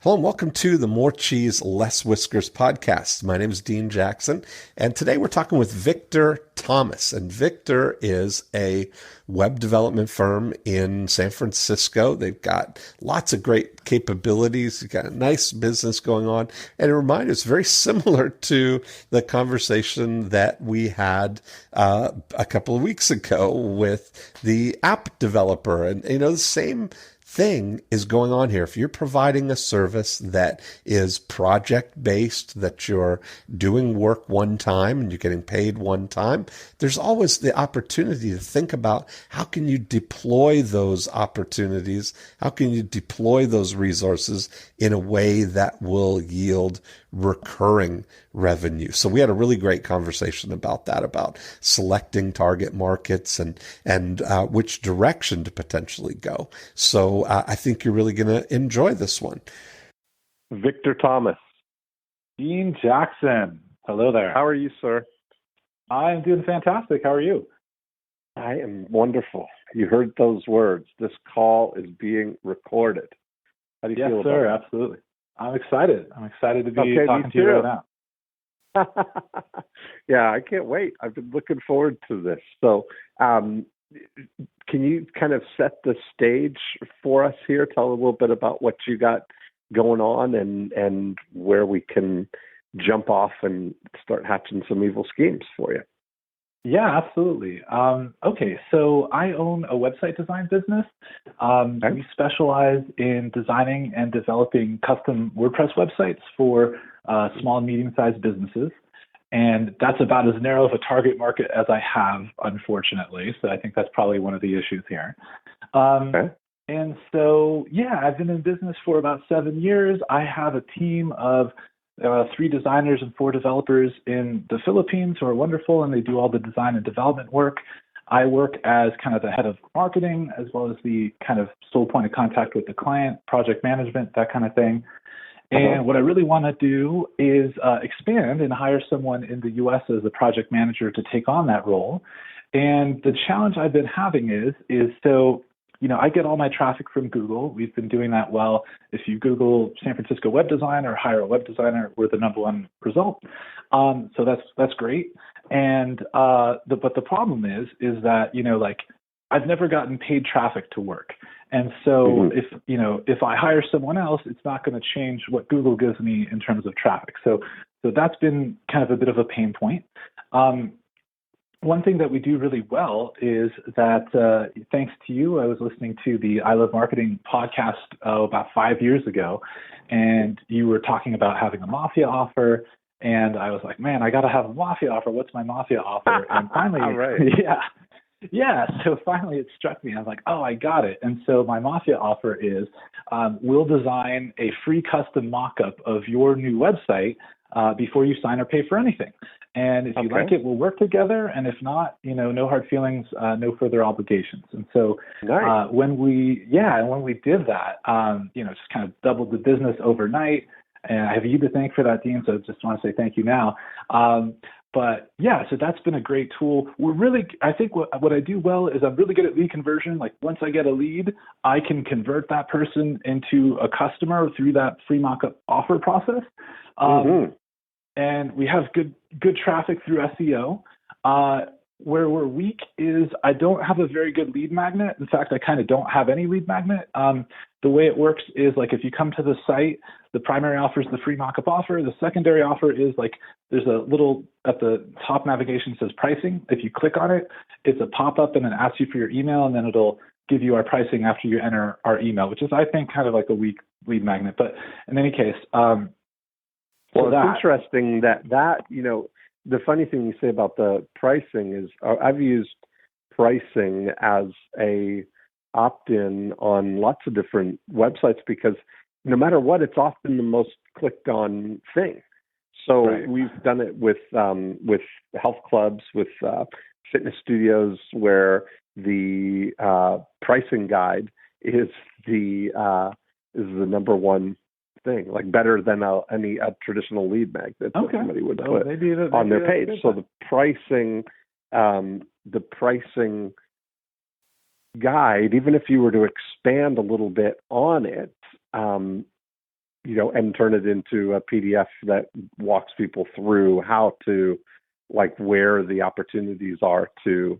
Hello and welcome to the More Cheese, Less Whiskers podcast. My name is Dean Jackson, and today we're talking with Victor Thomas. And Victor is a web development firm in San Francisco. They've got lots of great capabilities. They've got a nice business going on. And it reminds us very similar to the conversation that we had a couple of weeks ago with the app developer. And, the same thing is going on here. If you're providing a service that is project based, that you're doing work one time and you're getting paid one time, there's always the opportunity to think about how can you deploy those opportunities? How can you deploy those resources in a way that will yield recurring revenue? So we had a really great conversation about that, about selecting target markets and which direction to potentially go. So I think you're really going to enjoy this one. Victor Thomas. Dean Jackson. Hello there. How are you, sir? I'm doing fantastic. How are you? I am wonderful. You heard those words. This call is being recorded. How do you feel about it? Yes, sir. Absolutely. I'm excited. I'm excited to be talking to you right now. Yeah, I can't wait. I've been looking forward to this. So, can you kind of set the stage for us here? Tell a little bit about what you got going on and where we can jump off and start hatching some evil schemes for you. Yeah, absolutely. Okay, so I own a website design business. Okay. We specialize in designing and developing custom WordPress websites for small and medium-sized businesses. And that's about as narrow of a target market as I have, unfortunately. So I think that's probably one of the issues here. Okay. And so, yeah, I've been in business for about 7 years. I have a team of 3 designers and 4 developers in the Philippines who are wonderful, and they do all the design and development work. I work as kind of the head of marketing, as well as the kind of sole point of contact with the client, project management, that kind of thing. And what I really want to do is expand and hire someone in the U.S. as a project manager to take on that role. And the challenge I've been having is I get all my traffic from Google. We've been doing that well. If you Google San Francisco web design or hire a web designer, we're the number one result. So that's great. And but the problem is that I've never gotten paid traffic to work. And so if I hire someone else, it's not going to change what Google gives me in terms of traffic. So that's been kind of a bit of a pain point. One thing that we do really well is that thanks to you, I was listening to the I Love Marketing podcast about 5 years ago, and you were talking about having a Mafia offer. And I was like, man, I got to have a Mafia offer. What's my Mafia offer? And finally, right. Yeah. So finally it struck me. I was like, oh, I got it. And so my Mafia offer is we'll design a free custom mock-up of your new website before you sign or pay for anything. And if you like it, we'll work together. And if not, no hard feelings, no further obligations. And so Nice. when we did that, just kind of doubled the business overnight. And I have you to thank for that, Dean. So I just want to say thank you now. But yeah, so that's been a great tool. I think what I do well is I'm really good at lead conversion. Like once I get a lead, I can convert that person into a customer through that free mock-up offer process. And we have good traffic through SEO. Where we're weak is I don't have a very good lead magnet. In fact, I kind of don't have any lead magnet. The way it works is like if you come to the site, the primary offer is the free mock-up offer. The secondary offer is like there's a little at the top navigation says pricing. If you click on it, it's a pop-up and it asks you for your email, and then it'll give you our pricing after you enter our email, which is I think kind of like a weak lead magnet. But in any case, well, it's interesting that the funny thing you say about the pricing is I've used pricing as a opt-in on lots of different websites because no matter what, it's often the most clicked on thing. So we've done it with health clubs, with fitness studios, where the pricing guide is the number one thing, like better than any traditional lead magnet that somebody would put on their page. So the pricing guide, even if you were to expand a little bit on it, and turn it into a PDF that walks people through how to, like, where the opportunities are to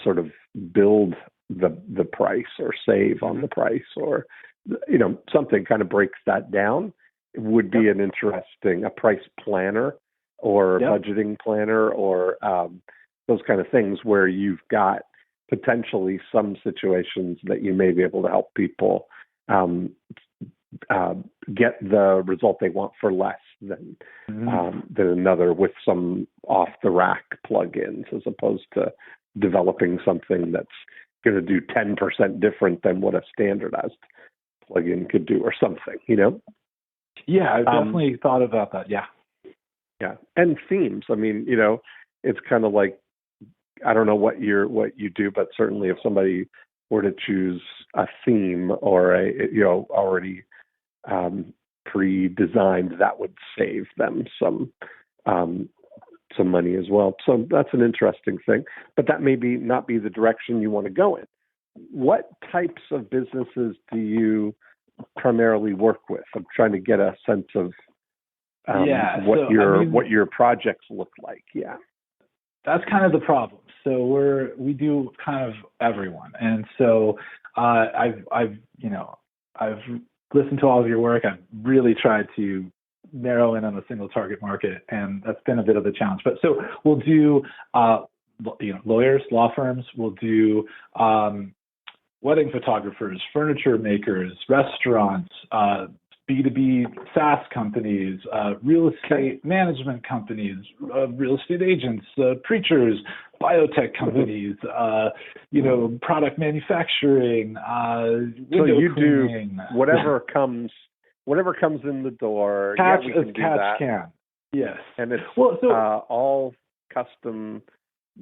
sort of build the price or save on the price, or something kind of breaks that down. It would be an interesting, a price planner or budgeting planner, or those kind of things where you've got potentially some situations that you may be able to help people get the result they want for less than another with some off the rack plugins, as opposed to developing something that's going to do 10% different than what a standardized plugin could do, or something, Yeah, I've definitely thought about that. Yeah. Yeah. And themes. I mean, it's kind of like, I don't know what you do, but certainly if somebody were to choose a theme or already pre-designed, that would save them some money as well. So that's an interesting thing, but that may not be the direction you want to go in. What types of businesses do you primarily work with? I'm trying to get a sense of what your projects look like. Yeah. That's kind of the problem. So we do kind of everyone. And so I've listened to all of your work. I've really tried to narrow in on a single target market, and that's been a bit of a challenge. But so we'll do lawyers, law firms. We'll do wedding photographers, furniture makers, restaurants, B2B SaaS companies, real estate management companies, real estate agents, preachers, biotech companies, product manufacturing, so you cleaning. Do whatever comes in the door. Catch we can as do catch that. can. Yes. And it's all custom.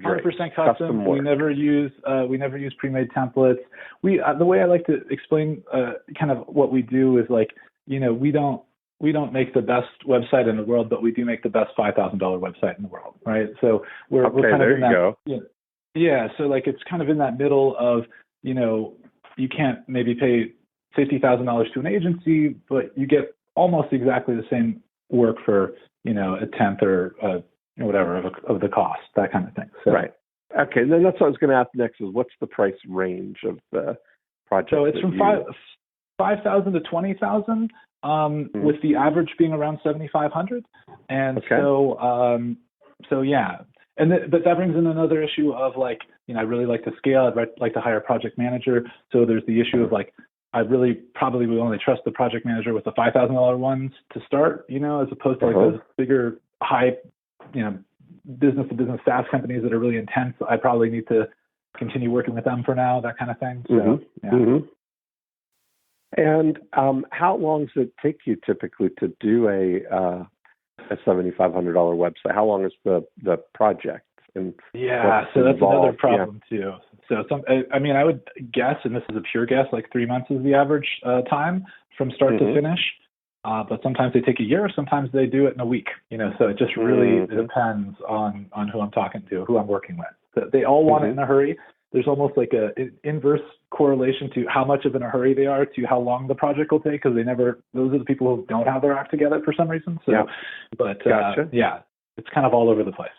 100% custom. We never use pre-made templates. The way I like to explain kind of what we do is, like, we don't make the best website in the world, but we do make the best $5,000 website in the world, right? So we're kind of in that. Yeah. So, like, it's kind of in that middle of, you can't maybe pay $50,000 to an agency, but you get almost exactly the same work for a tenth or whatever of the cost, that kind of thing. So, right. Okay. Then that's what I was going to ask next, is what's the price range of the project? So it's from $5,000 to $20,000, with the average being around $7,500. And so yeah. But that brings in another issue of, like, I really like to scale. I'd like to hire a project manager. So there's the issue of, like, I really probably would only trust the project manager with the $5,000 ones to start, as opposed to like those bigger, high, business to business SaaS companies that are really intense. I probably need to continue working with them for now, that kind of thing. So, And how long does it take you typically to do a $7,500 website? How long is the project? And so that's another problem too. So I would guess, and this is a pure guess, like 3 months is the average time from start to finish. But sometimes they take a year, sometimes they do it in a week. So it just really depends on who I'm talking to, who I'm working with. They all want it in a hurry. There's almost like an inverse correlation to how much of in a hurry they are to how long the project will take, because those are the people who don't have their act together for some reason. So, but gotcha. It's kind of all over the place.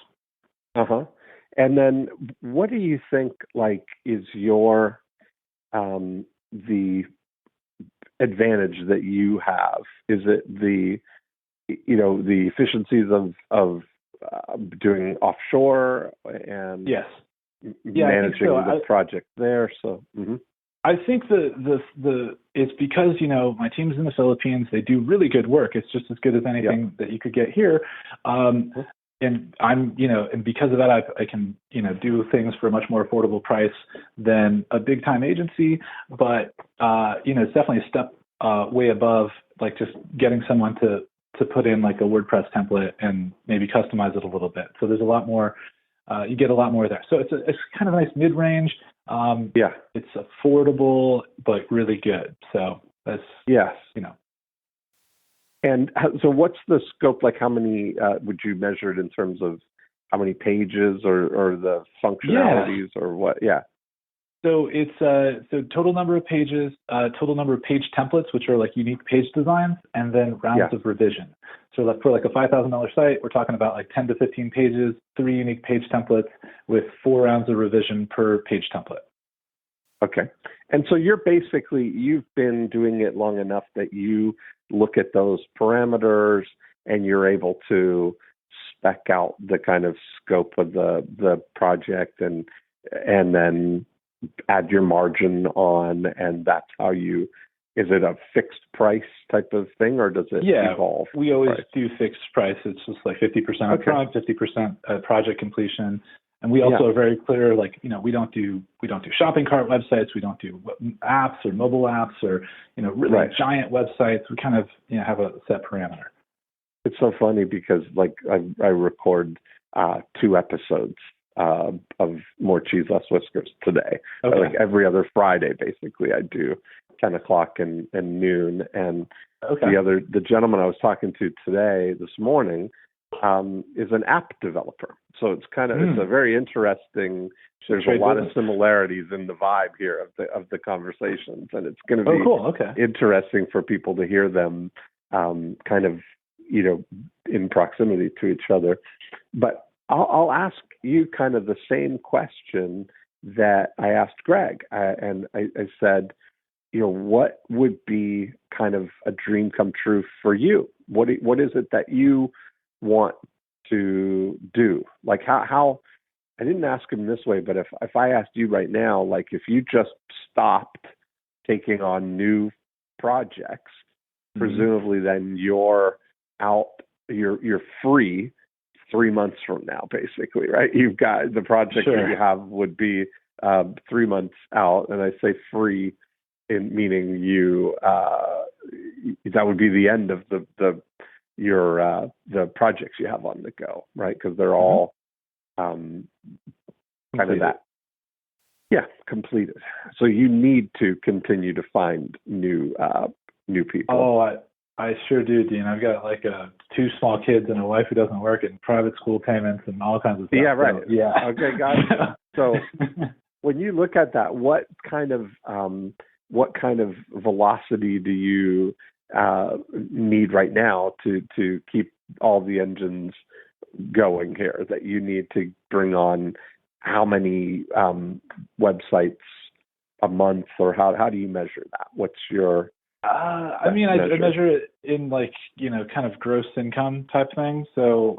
And then what do you think, like, is your the advantage that you have? Is it the efficiencies of doing offshore and managing the project there? So I think it's because my team's in the Philippines. They do really good work. It's just as good as anything that you could get here. And I'm, and because of that, I can, do things for a much more affordable price than a big time agency. But, it's definitely a step way above, like, just getting someone to put in, like, a WordPress template and maybe customize it a little bit. So there's a lot more, you get a lot more there. So it's kind of a nice mid-range. It's affordable, but really good. So that's, And so what's the scope? Like, how many would you measure it in terms of how many pages or the functionalities or what? So it's total number of pages, total number of page templates, which are like unique page designs, and then rounds of revision. So like for like a $5,000 site, we're talking about like 10 to 15 pages, 3 unique page templates with 4 rounds of revision per page template. Okay. And so you've been doing it long enough that you look at those parameters and you're able to spec out the kind of scope of the project and then add your margin on, and that's how is it a fixed price type of thing, or does it evolve? We always do fixed price. It's just like 50% upfront, 50% project completion. And we also are very clear, like, we don't do shopping cart websites. We don't do apps or mobile apps or, really giant websites. We kind of, have a set parameter. It's so funny because like I record 2 episodes of More Cheese, Less Whiskers today. Okay. Like every other Friday, basically, I do 10 o'clock and noon. And the gentleman I was talking to this morning, is an app developer. So it's it's a very interesting. There's a lot of similarities in the vibe here of the conversations, and it's going to be interesting for people to hear them kind of in proximity to each other. But I'll ask you kind of the same question that I asked Greg, and I said, what would be kind of a dream come true for you? What is it that you want to do? Like how I didn't ask him this way, but if I asked you right now, like if you just stopped taking on new projects, presumably then you're free 3 months from now, basically, right? You've got the project that you have would be 3 months out, and I say free in meaning that would be the end of the projects you have on the go, right? Because they're all kind of that. Yeah, completed. So you need to continue to find new people. Oh, I sure do, Dean. I've got like 2 small kids and a wife who doesn't work, and private school payments and all kinds of stuff. Yeah, right. So, yeah. Okay, got it. So when you look at that, what kind of velocity do you need right now to keep all the engines going here? That you need to bring on how many websites a month, or how do you measure that? What's your I measure it in like, kind of gross income type thing. So,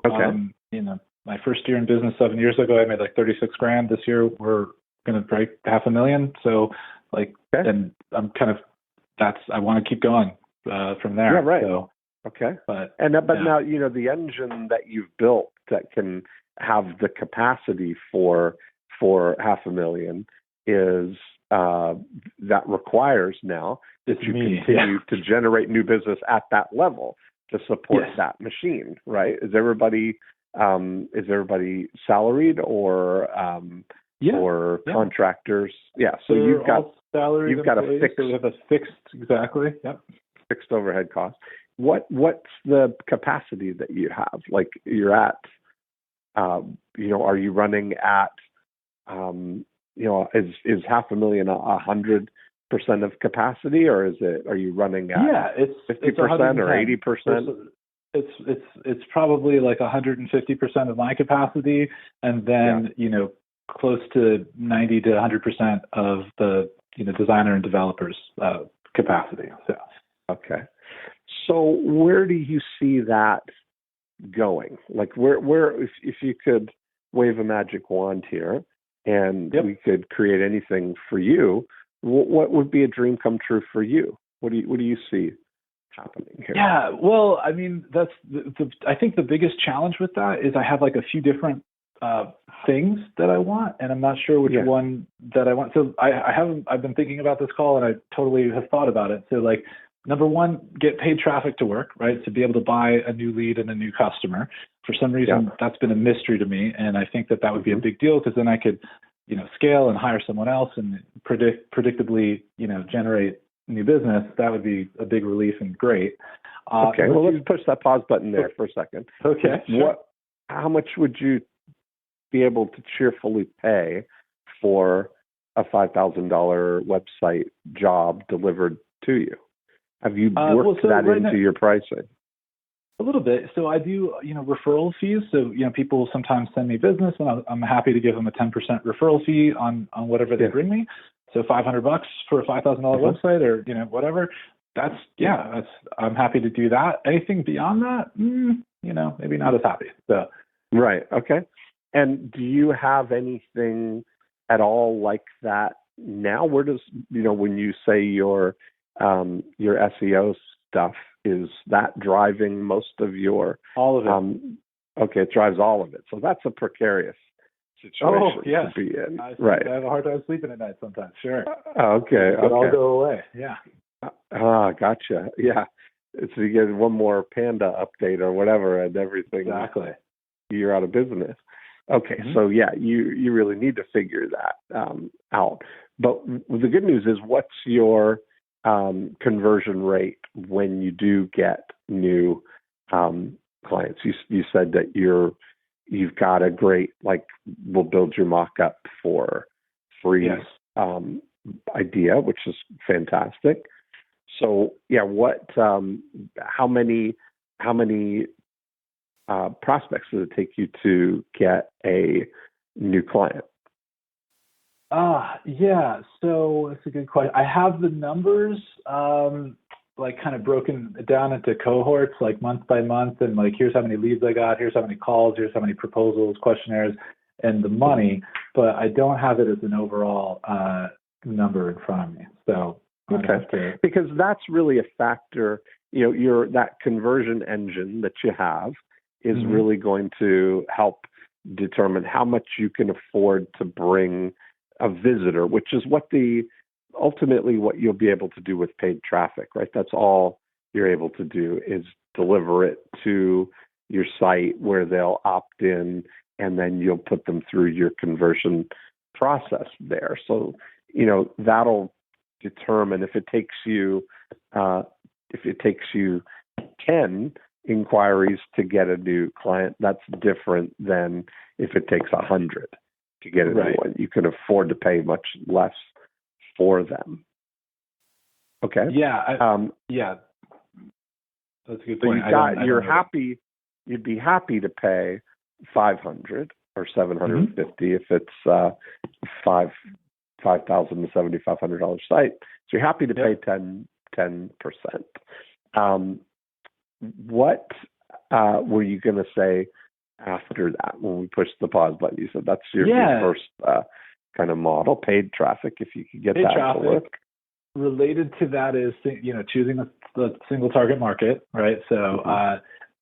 my first year in business 7 years ago, I made like $36,000. This year we're going to break $500,000. So like, and I'm kind of, I want to keep going from there. Yeah, right. So, but now, the engine that you've built that can have the capacity for $500,000 is that requires now that you continue to generate new business at that level to support that machine, right? Is everybody salaried or contractors? Yeah. So you've got salaried. You've got employees, a fixed. So we have a fixed, exactly. Yep. Fixed overhead cost. What's the capacity that you have? Like you're at, are you running at, is $500,000 100% of capacity, or are you running at it's 50% or 80%? It's probably like 150% of my capacity, and then close to 90 to 100% of the designer and developers capacity. So okay. So where do you see that going? Like where if you could wave a magic wand here and we could create anything for you, what would be a dream come true for you? What do you see happening here? Yeah, well, I mean, that's I think the biggest challenge with that is I have like a few different things that I want, and I'm not sure which one that I want. So I've been thinking about this call, and I totally have thought about it. So like, number one, get paid traffic to work, right? To be able to buy a new lead and a new customer. For some reason, that's been a mystery to me, and I think that would be a big deal, because then I could, scale and hire someone else and predictably, generate new business. That would be a big relief and great. Okay, well, let's push that pause button there for a second. Okay, sure. How much would you be able to cheerfully pay for a $5,000 website job delivered to you? Have you worked that into your pricing? A little bit. So I do, referral fees. So, people sometimes send me business, and I'm happy to give them a 10% referral fee on whatever they bring me. So $500 for a $5,000 website, or whatever. I'm happy to do that. Anything beyond that, maybe not as happy. So. Right. Okay. And do you have anything at all like that now? Where does, when you say your SEO stuff, is that driving most of your... All of it. Okay, it drives all of it. So that's a precarious situation to be in. I right. I have a hard time sleeping at night sometimes. Sure. Okay. It all go away. Yeah. Gotcha. Yeah. So you get one more Panda update or whatever, and everything. Exactly. You're out of business. Okay. Mm-hmm. So yeah, you really need to figure that out. But the good news is, what's your conversion rate when you do get new clients? You said that you've got a great, we'll build your mock-up for free idea, which is fantastic. So yeah, how many prospects does it take you to get a new client? So that's a good question. I have the numbers, kind of broken down into cohorts, like month by month, and here's how many leads I got, here's how many calls, here's how many proposals, questionnaires, and the money, but I don't have it as an overall number in front of me. So because that's really a factor. That conversion engine that you have is really going to help determine how much you can afford to bring a visitor, which is ultimately what you'll be able to do with paid traffic, right? That's all you're able to do, is deliver it to your site where they'll opt in, and then you'll put them through your conversion process there. So, that'll determine if it takes you 10 inquiries to get a new client. That's different than if it takes 100 to get a new one. You can afford to pay much less for them. Okay. Yeah. That's a good point. You'd be happy to pay 500 or 750 if it's $5,000 to $7,500 site. So you're happy to pay 10%. What were you going to say after that when we pushed the pause button? You said that's your first kind of model, paid traffic, if you could get paid that traffic to work. Related to that is, choosing the single target market, right? So,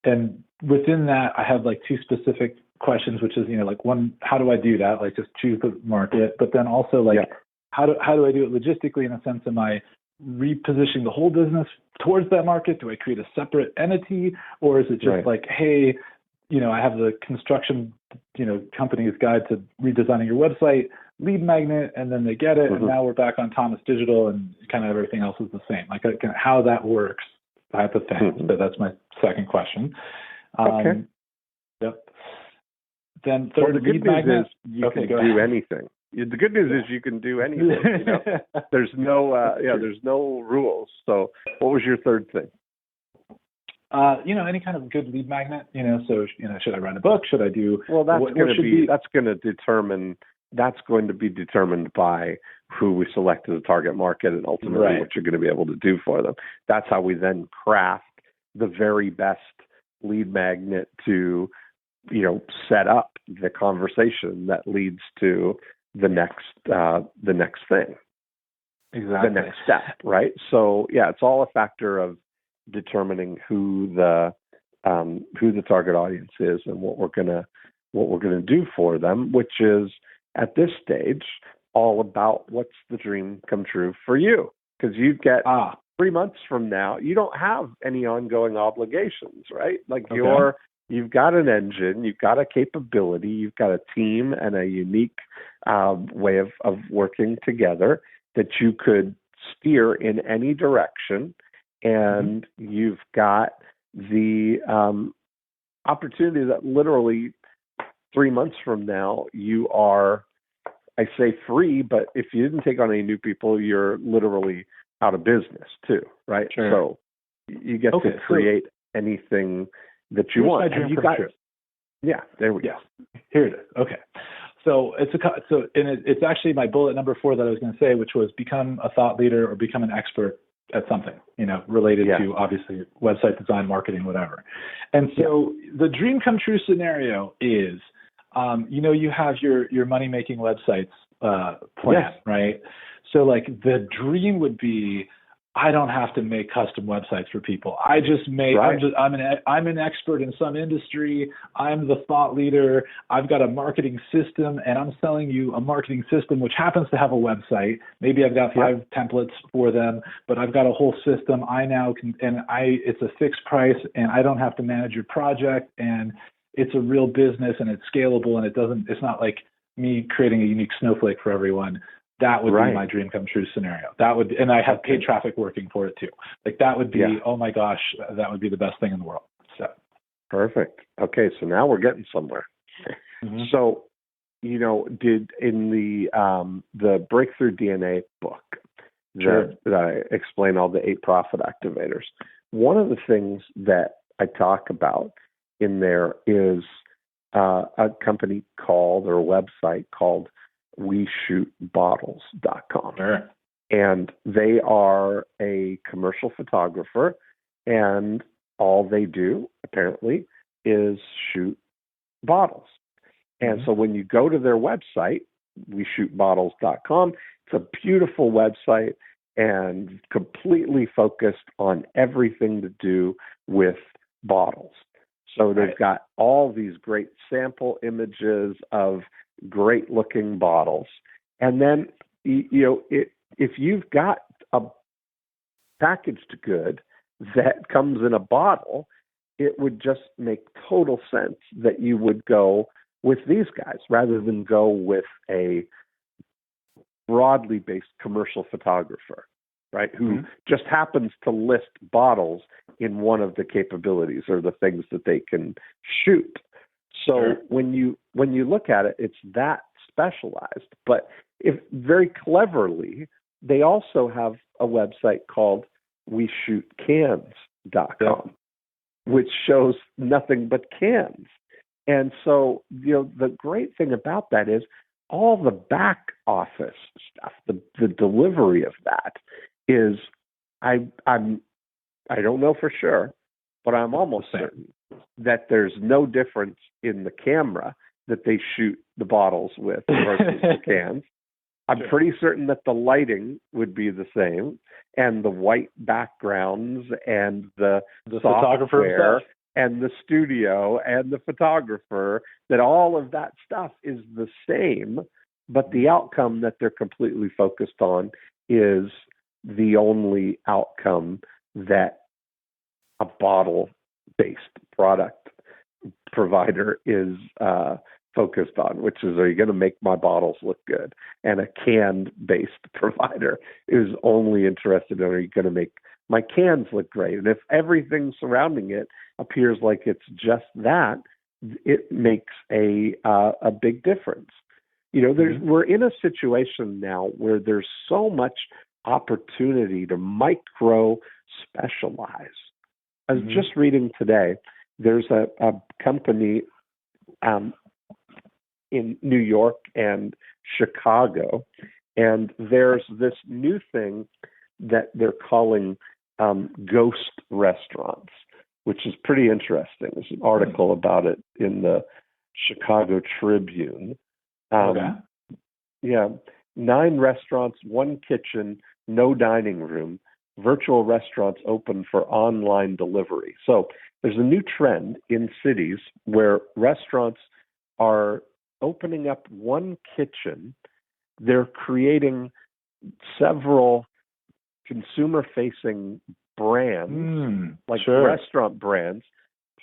and within that, I have two specific questions, which is, one, how do I do that? Just choose the market, but then also how do I do it logistically, in a sense? Am I repositioning the whole business towards that market? Do I create a separate entity, or is it just hey, I have the construction, company's guide to redesigning your website, lead magnet, and then they get it, and now we're back on Thomas Digital, and kind of everything else is the same. How that works, type of thing. So that's my second question. Okay. Yep. Then third, the good news is you can do anything. The good news is you can do anything. There's no rules. So what was your third thing? Any kind of good lead magnet, so, should I write a book? Should I do... Well, that's going to be determined by who we select as a target market, and ultimately what you're going to be able to do for them. That's how we then craft the very best lead magnet to, set up the conversation that leads to the next thing. Exactly. The next step, right? So it's all a factor of determining who the target audience is and what we're gonna do for them, which is at this stage all about what's the dream come true for you, because you get 3 months from now you don't have any ongoing obligations, right? You've got an engine, you've got a capability, you've got a team and a unique way of working together that you could steer in any direction. And you've got the opportunity that literally 3 months from now you are I say free, but if you didn't take on any new people, you're literally out of business too, right? Sure. So you get to create anything that you want. My dream come true. Yeah, there we go. Here it is. Okay. So it's actually my bullet number 4 that I was going to say, which was become a thought leader or become an expert at something, related to obviously website design, marketing, whatever. And so the dream come true scenario is, you have your money making websites plan, right? So like the dream would be, I don't have to make custom websites for people. I just make. Right. I'm an expert in some industry. I'm the thought leader. I've got a marketing system, and I'm selling you a marketing system which happens to have a website. Maybe I've got 5 templates for them, but I've got a whole system. It's a fixed price, and I don't have to manage your project, and it's a real business, and it's scalable, and it's not like me creating a unique snowflake for everyone. That would be my dream come true scenario. And I have paid traffic working for it too. Like that would be, oh my gosh, that would be the best thing in the world. So perfect. Okay, so now we're getting somewhere. Mm-hmm. So, did in the Breakthrough DNA book that I explain all the 8 profit activators, one of the things that I talk about in there is a company called, or a website called, WeShootBottles.com. Sure. And they are a commercial photographer, and all they do, apparently, is shoot bottles. And so when you go to their website, WeShootBottles.com, it's a beautiful website and completely focused on everything to do with bottles. So they've got all these great sample images of great looking bottles. And then, if you've got a packaged good that comes in a bottle, it would just make total sense that you would go with these guys rather than go with a broadly based commercial photographer, right? Who just happens to list bottles in one of the capabilities or the things that they can shoot. So when you look at it, it's that specialized. But if very cleverly, they also have a website called WeShootCans.com, which shows nothing but cans. And so, the great thing about that is all the back office stuff, the delivery of that is, I don't know for sure, but I'm almost certain that there's no difference in the camera that they shoot the bottles with versus the cans. I'm pretty certain that the lighting would be the same, and the white backgrounds and the software and the studio and the photographer, that all of that stuff is the same, but the outcome that they're completely focused on is the only outcome that a bottle-based product provider is focused on, which is, are you going to make my bottles look good? And a can-based provider is only interested in, are you going to make my cans look great? And if everything surrounding it appears like it's just that, it makes a big difference. We're in a situation now where there's so much opportunity to micro specialize. I was just reading today, there's a company in New York and Chicago, and there's this new thing that they're calling ghost restaurants, which is pretty interesting. There's an article about it in the Chicago Tribune. 9 restaurants, 1 kitchen, no dining room. Virtual restaurants open for online delivery. So there's a new trend in cities where restaurants are opening up 1 kitchen. They're creating several consumer-facing brands, restaurant brands,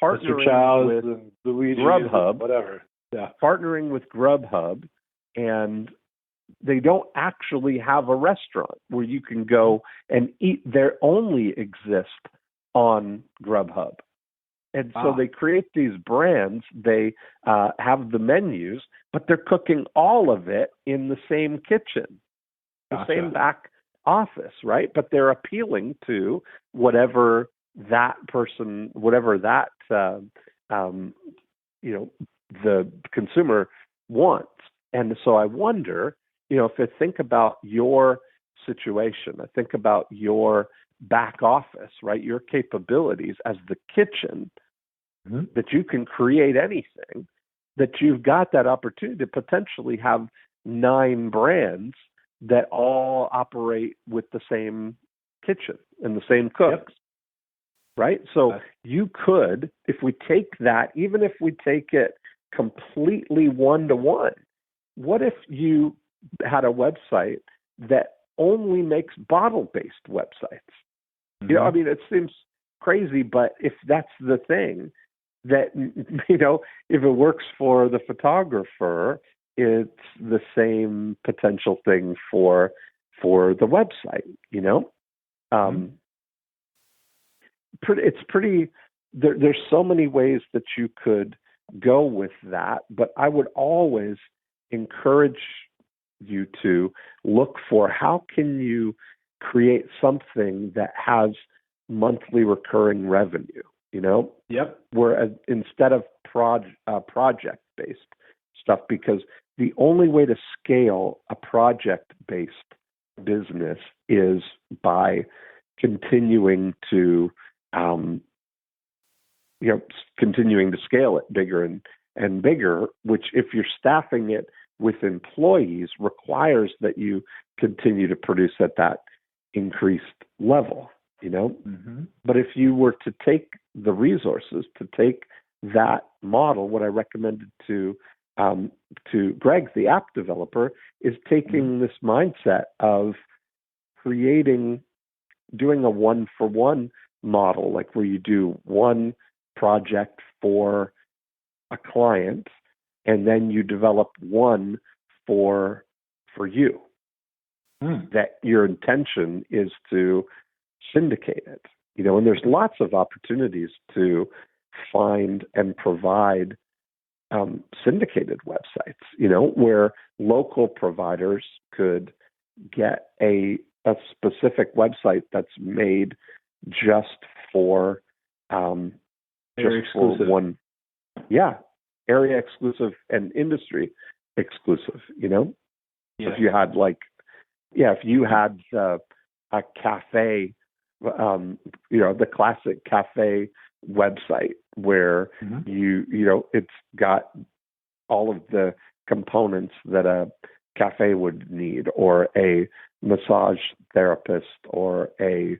partnering with Grubhub, whatever. Partnering with Grubhub, and they don't actually have a restaurant where you can go and eat. They only exist on Grubhub. And so they create these brands, they have the menus, but they're cooking all of it in the same kitchen, the same back office, right? But they're appealing to whatever that person, whatever that, the consumer wants. And so I wonder, if I think about your situation, I think about your back office, right? Your capabilities as the kitchen, that you can create anything, that you've got that opportunity to potentially have 9 brands that all operate with the same kitchen and the same cooks, right? So you could, if we take that, even if we take it completely one-to-one, what if you had a website that only makes bottle-based websites? I mean, it seems crazy, but if that's the thing, that, if it works for the photographer, it's the same potential thing for the website, It's pretty, there's so many ways that you could go with that, but I would always encourage you to look for how can you create something that has monthly recurring revenue, whereas instead of project-based stuff, because the only way to scale a project-based business is by continuing to scale it bigger and bigger, which if you're staffing it with employees requires that you continue to produce at that increased level, But if you were to take the resources, to take that model, what I recommended to Greg, the app developer, is taking this mindset of doing a one-for-one model, like where you do one project for a client, and then you develop one for you. That your intention is to syndicate it, and there's lots of opportunities to find and provide syndicated websites, where local providers could get a specific website that's made just for one, area exclusive and industry exclusive. If you had if you had a cafe, the classic cafe website where it's got all of the components that a cafe would need, or a massage therapist, or a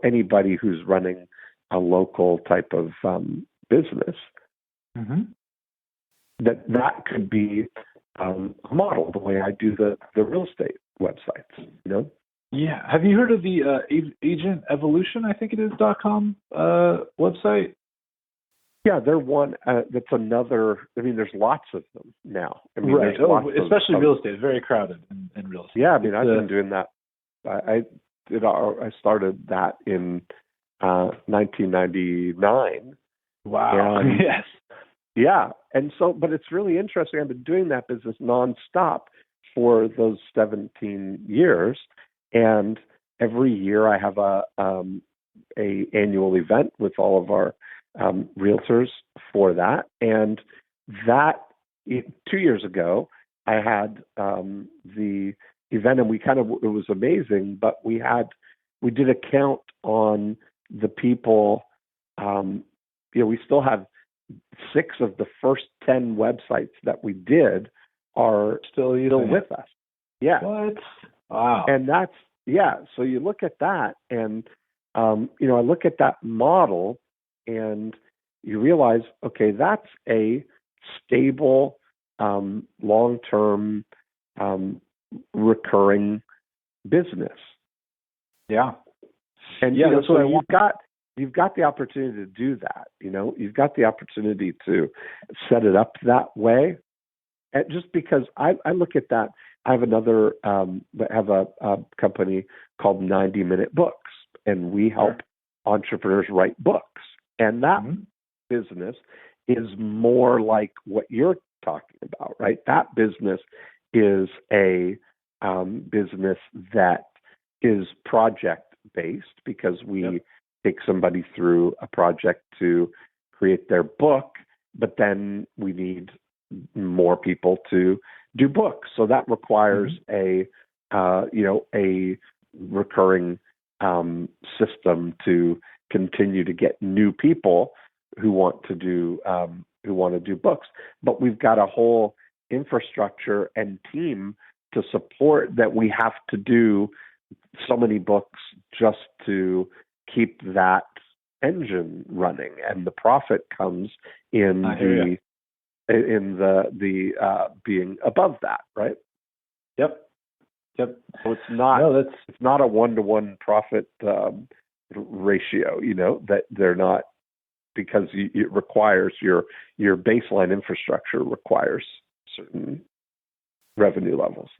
anybody who's running a local type of business, that could be a model, the way I do the real estate websites, Yeah. Have you heard of the Agent Evolution, I think it is .com website? Yeah, they're one. That's another. I mean, there's lots of them now. I mean, right. Especially real estate. It's very crowded in real estate. Yeah, I mean, I've been doing that. I started that in 1999. Wow. And, yes. Yeah, and so, but it's really interesting. I've been doing that business nonstop for those 17 years, and every year I have a annual event with all of our realtors for that. And 2 years ago, I had the event, and it was amazing. But we did a count on the people. We still have 6 of the first 10 websites that we did are still with us. Yeah. What? Wow. And that's, so you look at that, and, I look at that model, and you realize, okay, that's a stable, long-term, recurring business. Yeah. And, that's what you've got the opportunity to do that. You've got the opportunity to set it up that way. And just because I look at that, I have another, have a company called 90 Minute Books, and we help entrepreneurs write books. And that business is more like what you're talking about, right? That business is a business that is project based because we take somebody through a project to create their book, but then we need more people to do books. So that requires a recurring system to continue to get new people who want to do books. But we've got a whole infrastructure and team to support that. We have to do so many books just to keep that engine running, and the profit comes in the being above that, right? Yep. So it's not it's not a 1-to-1 profit ratio, that they're not, because it requires your baseline infrastructure requires certain revenue levels.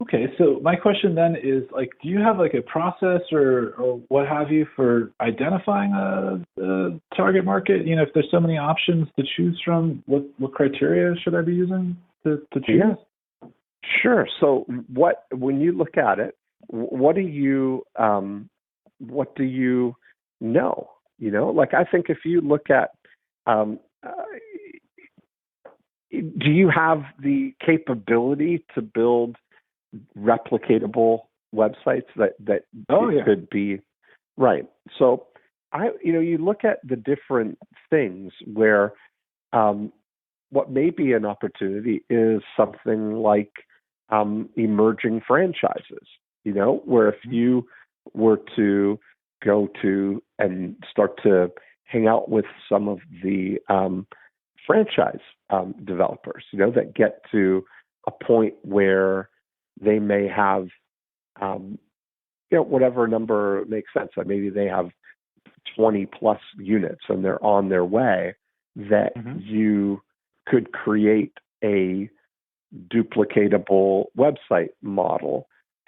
Okay, so my question then is, do you have a process or what have you for identifying a target market? If there's so many options to choose from, what criteria should I be using to choose? Yeah. Sure. So when you look at it, what do you know? I think if you look at, do you have the capability to build replicatable websites that could be right? So you look at the different things where what may be an opportunity is something like emerging franchises, where if you were to go to and start to hang out with some of the franchise developers, that get to a point where they may have, whatever number makes sense. Maybe they have 20 plus units and they're on their way, that you could create a duplicatable website model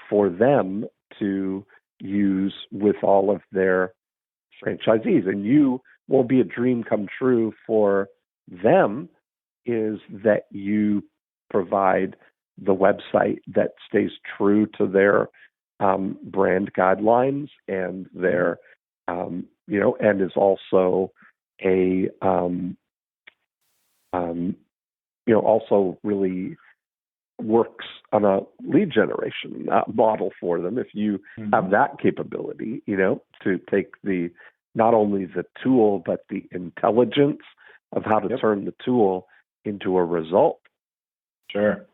for them to use with all of their franchisees. And you will be a dream come true for them, is that you provide the website that stays true to their brand guidelines and their, and is also a, also really works on a lead generation model for them. If you have that capability, to take not only the tool, but the intelligence of how to turn the tool into a result. Sure.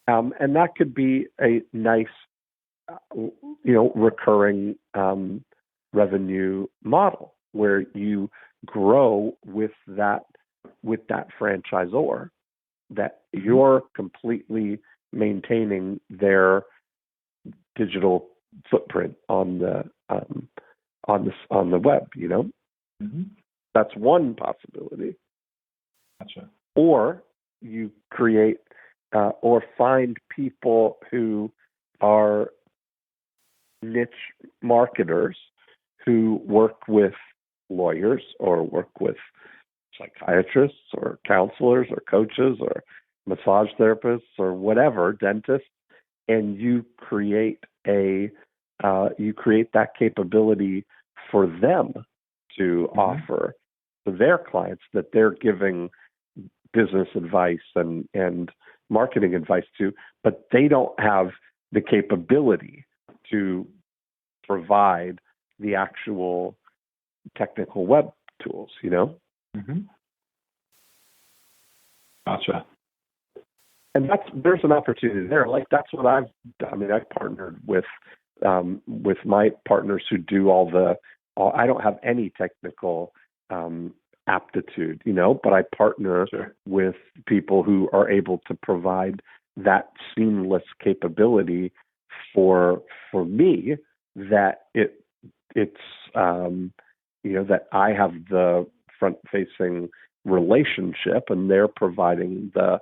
And that could be a nice, recurring revenue model where you grow with that franchisor, that you're completely maintaining their digital footprint on the web. That's one possibility. Gotcha. Or you create or find people who are niche marketers who work with lawyers or work with psychiatrists or counselors or coaches or massage therapists or whatever, dentists, and you create that capability for them to offer to their clients, that they're giving business advice and marketing advice to, but they don't have the capability to provide the actual technical web tools, Gotcha. And there's an opportunity there. That's what I've done. I've partnered with my partners who do I don't have any technical aptitude, but I partner with people who are able to provide that seamless capability for me, that it's that I have the front facing relationship and they're providing the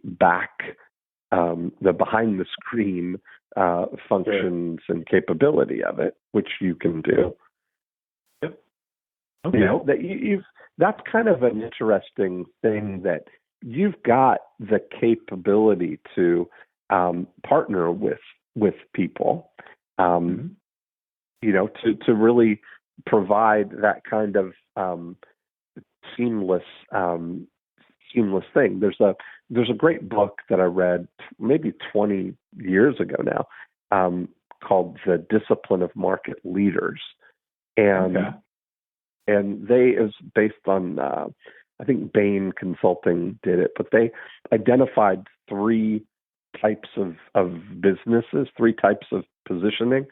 back the behind the screen functions and capability of it, which you can do. Yep. Okay. That's kind of an interesting thing, that you've got the capability to partner with people, to really provide that kind of seamless thing. There's a great book that I read maybe 20 years ago now, called The Discipline of Market Leaders, and they is based on I think Bain Consulting did it, but they identified 3 types of businesses, 3 types of positioning,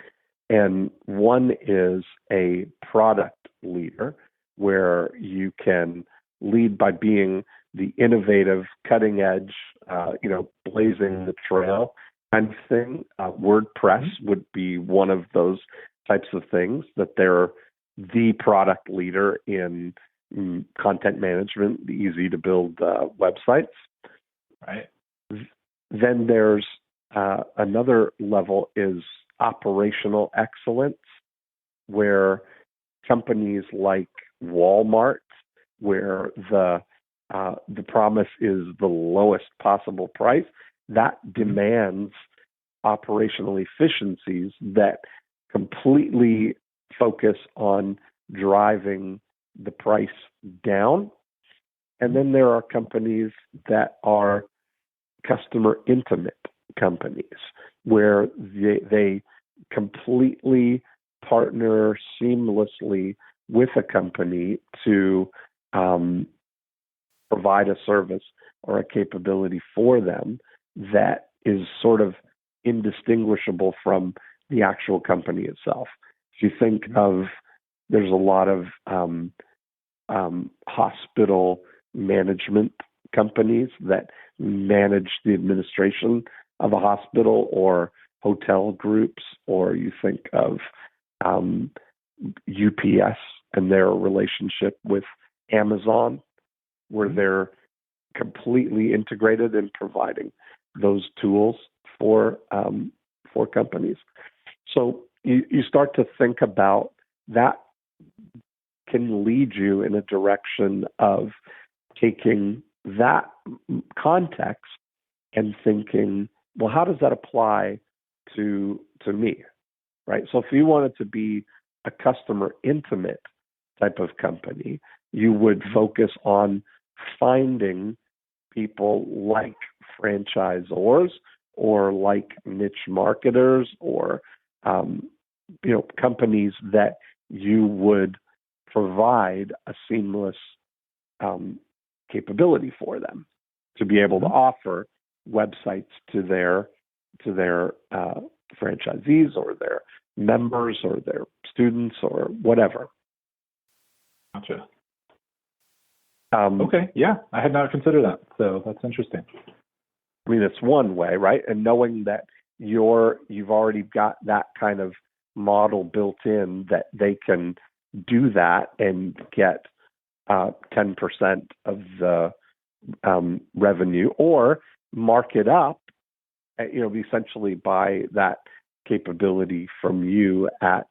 and one is a product leader, where you can lead by being the innovative, cutting edge, blazing the trail kind of thing. WordPress would be one of those types of things, that they're the product leader in content management, easy to build websites. Right. Then there's another level is operational excellence, where companies like Walmart, where the promise is the lowest possible price, that demands operational efficiencies that completely focus on driving the price down. And then there are companies that are customer intimate companies, where they completely partner seamlessly with a company to provide a service or a capability for them that is sort of indistinguishable from the actual company itself. If you think of, there's a lot of hospital management companies that manage the administration of a hospital, or hotel groups, or you think of UPS and their relationship with Amazon, where they're completely integrated in providing those tools for companies. So you start to think about that can lead you in a direction of taking that context and thinking, well, how does that apply to me, right? So if you wanted to be a customer intimate type of company, you would focus on finding people like franchisors, or like niche marketers, or companies that you would provide a seamless capability for them to be able to offer websites to their franchisees, or their members, or their students, or whatever. Gotcha. Okay, yeah, I had not considered that, so that's interesting. I mean, it's one way, right? And knowing that you've already got that kind of model built in, that they can do that and get 10% of the revenue, or mark it up, essentially buy that capability from you at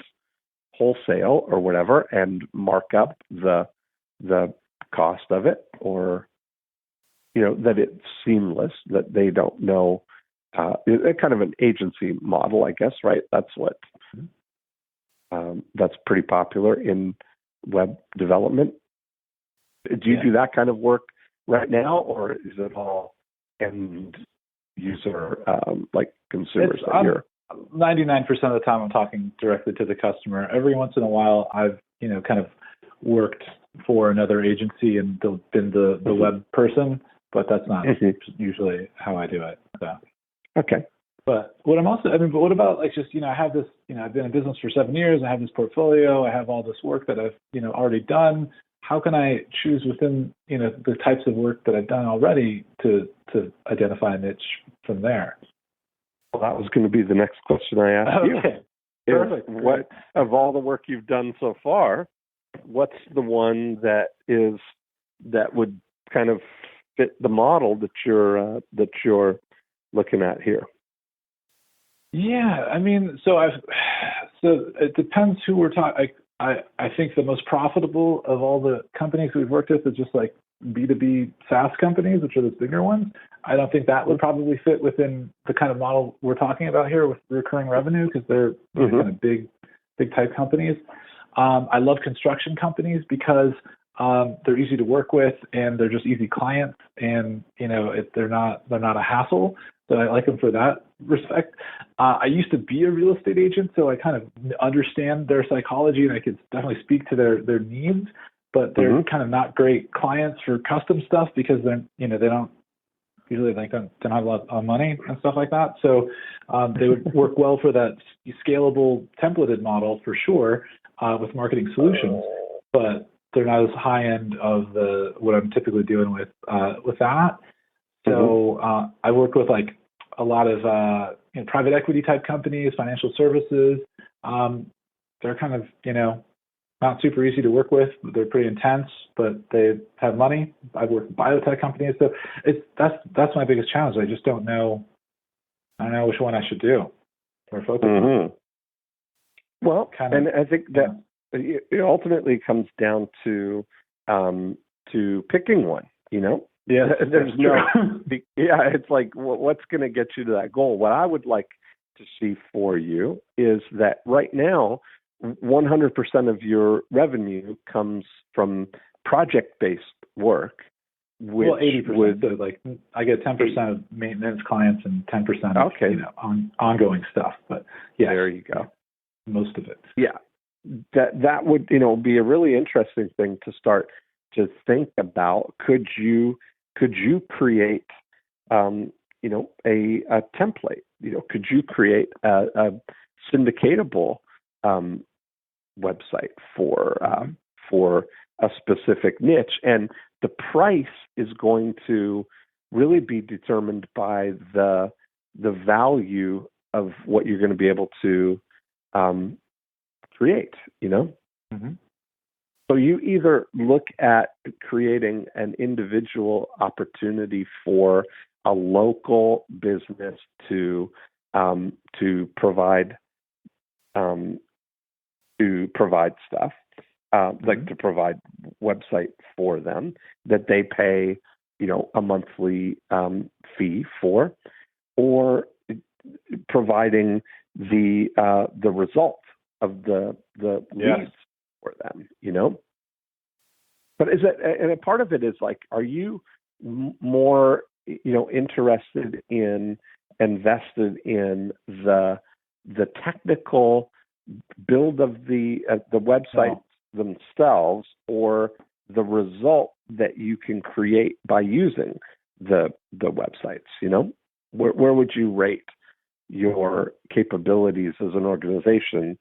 wholesale or whatever, and mark up the cost of it, or that it's seamless, that they don't know. Kind of an agency model, I guess, right? That's what that's pretty popular in web development. Do you do that kind of work right now, or is it all end user, like consumers? 99% of the time I'm talking directly to the customer. Every once in a while, I've kind of worked for another agency and been the web person, but that's not usually how I do it. So. Okay. But what what about just, I have this, I've been in business for 7 years. I have this portfolio. I have all this work that I've, already done. How can I choose within, the types of work that I've done already to identify a niche from there? Well, that was going to be the next question I asked you. Okay. Perfect. What, of all the work you've done so far, what's the one that would kind of fit the model that you're looking at here? Yeah, I mean, so it depends who we're talking. I think the most profitable of all the companies we've worked with is just like B2B SaaS companies, which are the bigger ones. I don't think that would probably fit within the kind of model we're talking about here with recurring revenue, because they're kind of big type companies. I love construction companies because they're easy to work with and they're just easy clients, and they're not a hassle. So I like them for that respect. I used to be a real estate agent, so I kind of understand their psychology and I could definitely speak to their needs, but they're kind of not great clients for custom stuff because they don't usually don't have a lot of money and stuff like that. So they would work well for that scalable templated model for sure with marketing solutions, but they're not as high end of what I'm typically dealing with that. So I work with like a lot of private equity type companies, financial services. They're kind of not super easy to work with. They're pretty intense, but they have money. I've worked with biotech companies, so that's my biggest challenge. I just don't know. I don't know which one I should do or focus on. Well, and I think that it ultimately comes down to picking one. Yeah, there's no. It's like what's going to get you to that goal. What I would like to see for you is that right now, 100% of your revenue comes from project-based work, which 80%. So like I get 10% of maintenance clients and 10% of ongoing stuff. But yeah, there you go. Most of it. Yeah, that would be a really interesting thing to start to think about. Could you create a template? Could you create a syndicatable website for a specific niche? And the price is going to really be determined by the value of what you're going to be able to create. So you either look at creating an individual opportunity for a local business to provide stuff, like to provide website for them that they pay, a monthly fee for, or providing the result of the leads for them, But is it, and a part of it is like, are you more, interested in, invested in the technical build of the websites themselves, or the result that you can create by using the websites? Where would you rate your capabilities as an organization?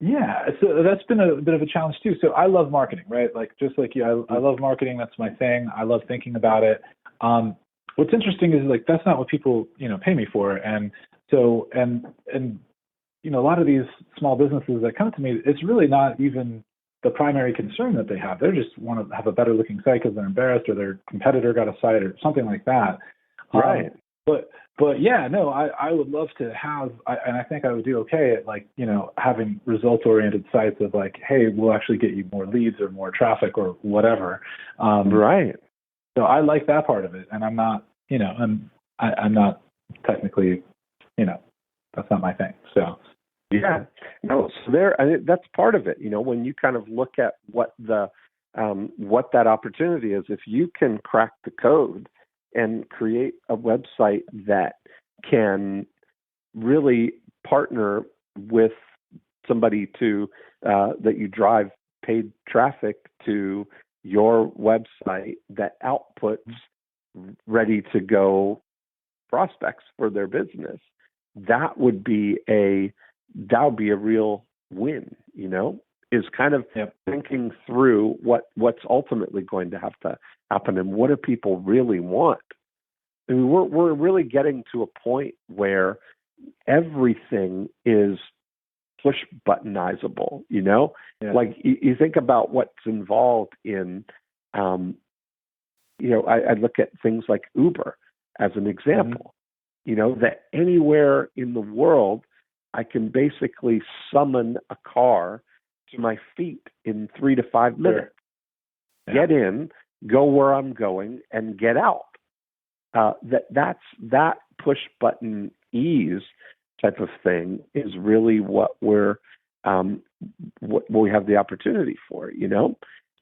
Yeah, so that's been a bit of a challenge too. So I love marketing, right? Like just like you, I love marketing. That's my thing. I love thinking about it. What's interesting is like that's not what people pay me for, and so and a lot of these small businesses that come to me, it's really not even the primary concern that they have. They just want to have a better looking site because they're embarrassed or their competitor got a site or something like that. Right. But yeah, no, I would love to have, and I think I would do okay at like, having results-oriented sites of like, hey, we'll actually get you more leads or more traffic or whatever. Right. So I like that part of it, and I'm not, I'm not technically, that's not my thing. So. Yeah. No, so that's part of it. When you kind of look at what that opportunity is, if you can crack the code and create a website that can really partner with somebody that you drive paid traffic to your website that outputs ready to go prospects for their business, that would be a real win, is kind of thinking through what's ultimately going to have to happen and what do people really want. I mean, we're really getting to a point where everything is push buttonizable, like you think about what's involved in, I look at things like Uber. as an example. That anywhere in the world, I can basically summon a car to my feet in 3 to 5 minutes. Sure. Yeah. Get in, go where I'm going, and get out. That push button ease type of thing is really what we have the opportunity for,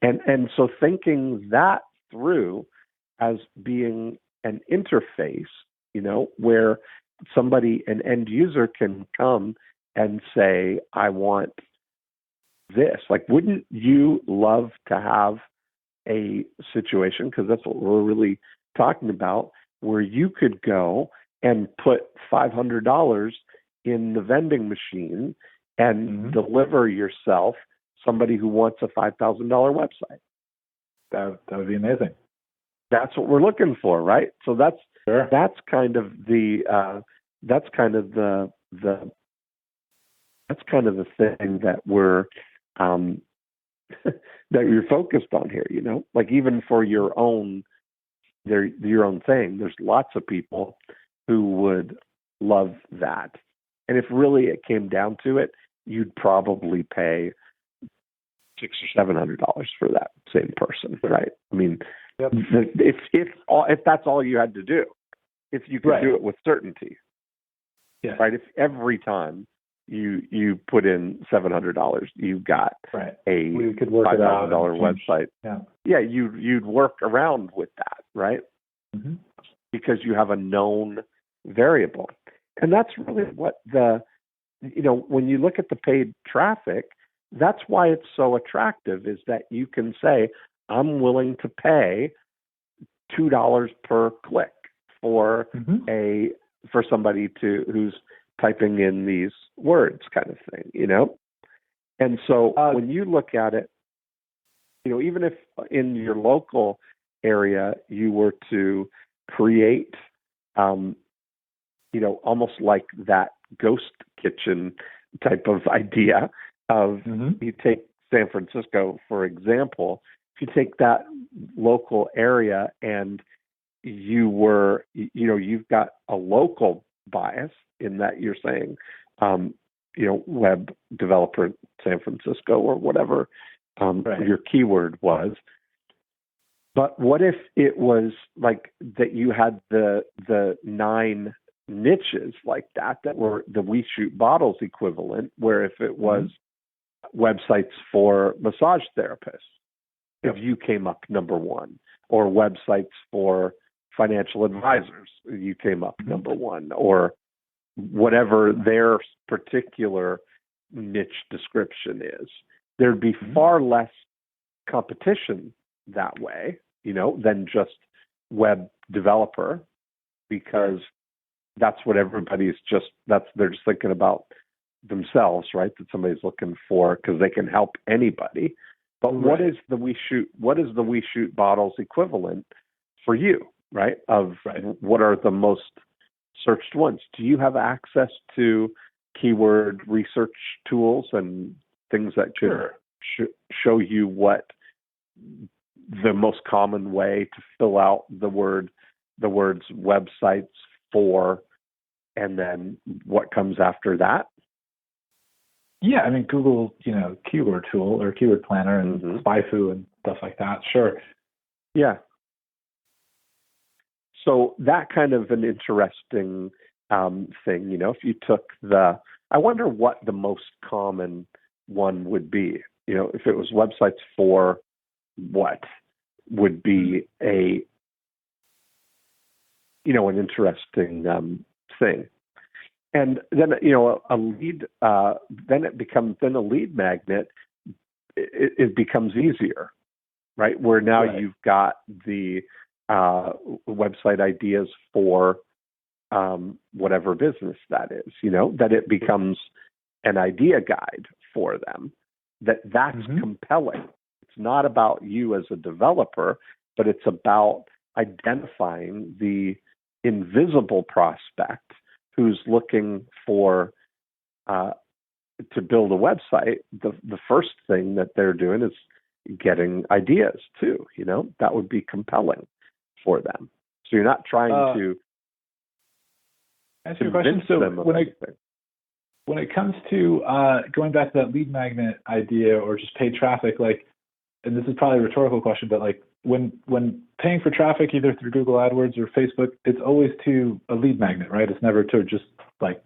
and so thinking that through as being an interface, where an end user can come and say, I want this. Like, wouldn't you love to have a situation, because that's what we're really talking about, where you could go and put $500 in the vending machine and deliver yourself somebody who wants a $5,000 website? That would be amazing. That's what we're looking for, right? So that's kind of the thing that we're that you're focused on here. Like, even for your own thing, there's lots of people who would love that. And if really it came down to it, you'd probably pay $600 or $700 for that same person, right? I mean, yep. if that's all you had to do, if you could do it with certainty, right? If every time you put in $700, you got a $5,000 website. Yeah, you'd work around with that, right? Mm-hmm. Because you have a known variable, and that's really what when you look at the paid traffic, that's why it's so attractive, is that you can say, I'm willing to pay $2 per click for for somebody who's typing in these words, kind of thing, And so when you look at it, even if in your local area you were to create, almost like that ghost kitchen type of idea of, you take San Francisco, for example, if you take that local area and you've got a local bias in that you're saying, web developer San Francisco or whatever your keyword was. But what if it was like that you had the 9 niches like that were the We Shoot Bottles equivalent, where if it was websites for massage therapists, if you came up number 1, or websites for financial advisors, you came up number 1, or whatever their particular niche description is, there'd be far less competition that way, than just web developer, because that's what everybody's they're just thinking about themselves, right? That somebody's looking for, because they can help anybody. But what is the We Shoot Bottles equivalent for you, right? What are the most searched ones? Do you have access to keyword research tools and things that could show you what the most common way to fill out the words websites for, and then what comes after that? Yeah, I mean, Google, keyword tool or keyword planner and SpyFu and stuff like that. Sure. Yeah. So that kind of an interesting thing, if you took I wonder what the most common one would be, if it was websites for what would be an interesting thing. And then, a lead, then a lead magnet, it becomes easier, right? Where now you've got the website ideas for whatever business that is, that it becomes an idea guide for them, that's compelling. It's not about you as a developer, but it's about identifying the invisible prospect who's looking for to build a website. The first thing that they're doing is getting ideas too. That would be compelling for them. So you're not trying to answer your question. So when it comes to going back to that lead magnet idea or just paid traffic, like, and this is probably a rhetorical question, but like when paying for traffic either through Google AdWords or Facebook, it's always to a lead magnet, right? It's never to just like,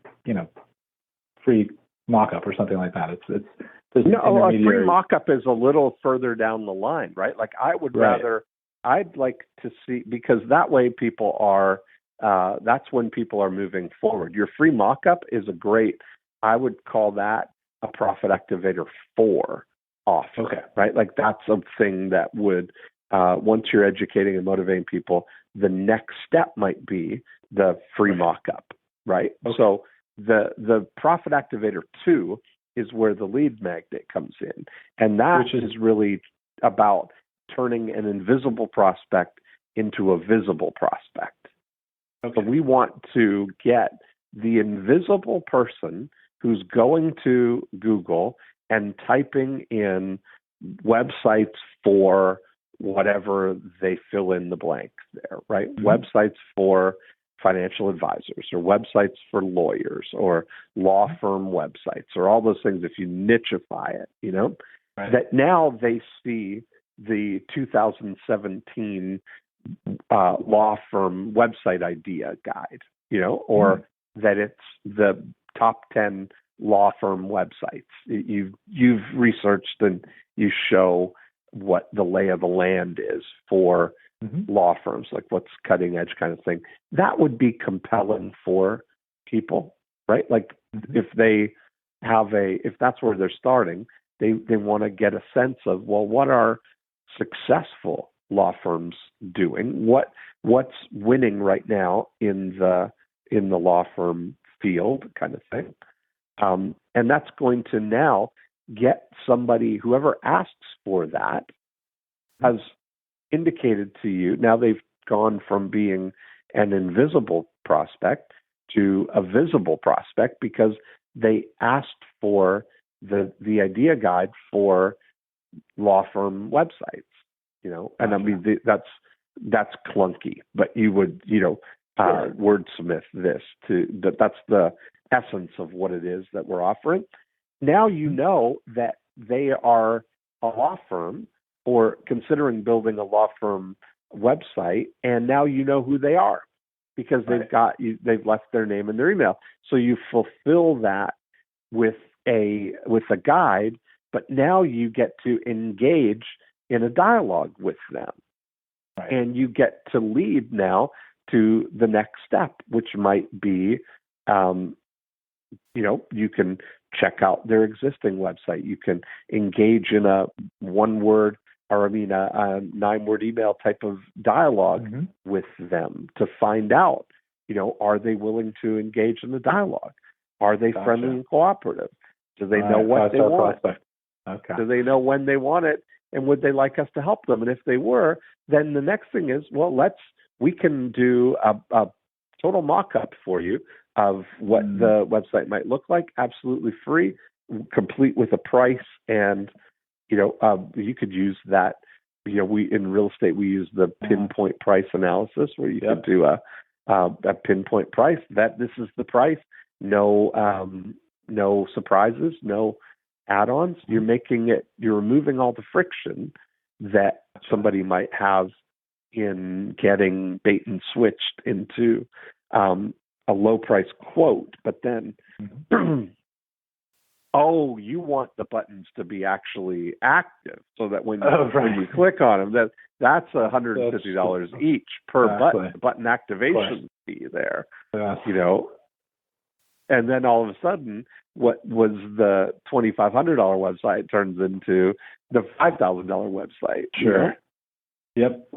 free mock-up or something like that. It's a free mock-up is a little further down the line, right? Like I would rather, I'd like to see, because that way people are, that's when people are moving forward. Your free mock-up is I would call that a profit activator 4 offer, right? Like that's something that would, once you're educating and motivating people, the next step might be the free mock-up, right? So the profit activator 2 is where the lead magnet comes in. And that is really about turning an invisible prospect into a visible prospect. So we want to get the invisible person who's going to Google and typing in websites for whatever they fill in the blank there, right? Mm-hmm. Websites for financial advisors or websites for lawyers or law firm websites or all those things. If you nicheify it, that now they see the 2017 law firm website idea guide, or that it's the top 10 law firm websites. You've researched and you show what the lay of the land is for law firms, like what's cutting edge kind of thing. That would be compelling for people, right? Like if they have if that's where they're starting, they want to get a sense of, well, what are successful law firms doing? What's winning right now in the law firm field kind of thing. And that's going to now get somebody, whoever asks for that, has indicated to you, now they've gone from being an invisible prospect to a visible prospect because they asked for the idea guide for law firm websites, and I mean, that's clunky, but you would, wordsmith this that's the essence of what it is that we're offering. Now you know that they are a law firm or considering building a law firm website, and now you know who they are because they've left their name and their email. So you fulfill that with a guide, but now you get to engage in a dialogue with them. Right. And you get to lead now to the next step, which might be, you can check out their existing website. You can engage in a 9-word email type of dialogue with them to find out, are they willing to engage in the dialogue? Are they friendly and cooperative? Do they know what they want? Okay. Do they know when they want it? And would they like us to help them? And if they were, then the next thing is, well, we can do a total mock-up for you of what the website might look like, absolutely free, complete with a price. And, you could use that. We in real estate, we use the pinpoint price analysis where you could do a pinpoint price that this is the price, no surprises, no add-ons. You're removing all the friction that somebody might have in getting bait and switched into a low price quote, but then you want the buttons to be actually active so that when you click on them, that's $150 each per button activation fee there. And then all of a sudden, what was the $2,500 website turns into the $5,000 website. Sure. Yep.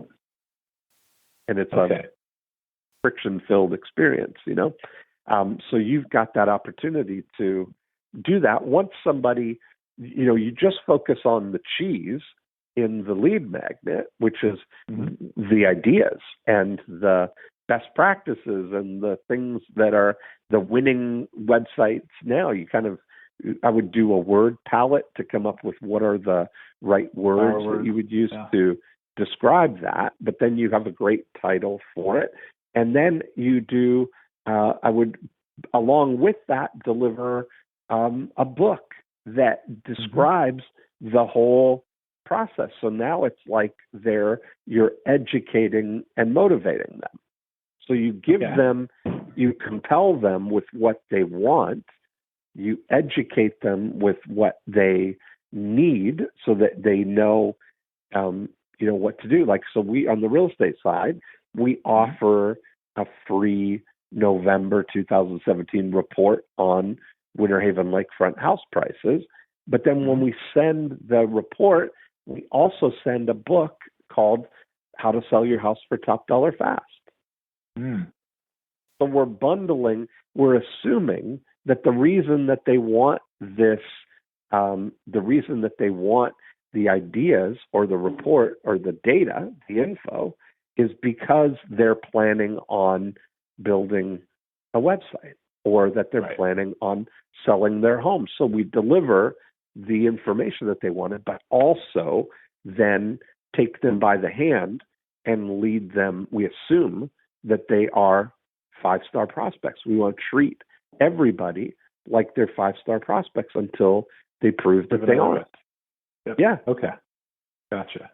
And it's a friction-filled experience, So you've got that opportunity to do that. Once somebody, you just focus on the cheese in the lead magnet, which is the ideas and the best practices and the things that are the winning websites now. I would do a word palette to come up with what are the right words that you would use to describe that, but then you have a great title for it. And then you do, I would, along with that, deliver a book that describes the whole process. So now it's like you're educating and motivating them. So you give them, you compel them with what they want, you educate them with what they need so that they know, what to do. Like, so we, on the real estate side, we offer a free November 2017 report on Winter Haven lakefront house prices. But then when we send the report, we also send a book called How to Sell Your House for Top Dollar Fast. So we're bundling, we're assuming that the reason that they want this, the reason that they want the ideas or the report or the data, the info, is because they're planning on building a website or that they're planning on selling their home. So we deliver the information that they wanted, but also then take them by the hand and lead them. We assume that they are 5-star prospects. We want to treat everybody like they're 5-star prospects until they prove that they aren't. Yep. Yeah. Okay. Gotcha.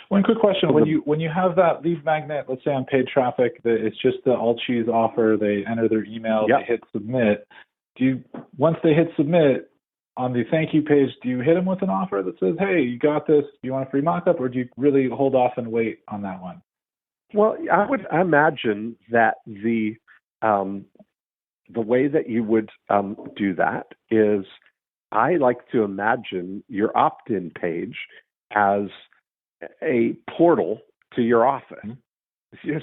One quick question: when you have that lead magnet, let's say on paid traffic, it's just the all cheese offer. They enter their email, they hit submit. Once they hit submit on the thank you page, do you hit them with an offer that says, "Hey, you got this. Do you want a free mock-up," or do you really hold off and wait on that one? Well, I would imagine that the way that you would do that is, I like to imagine your opt-in page as a portal to your office.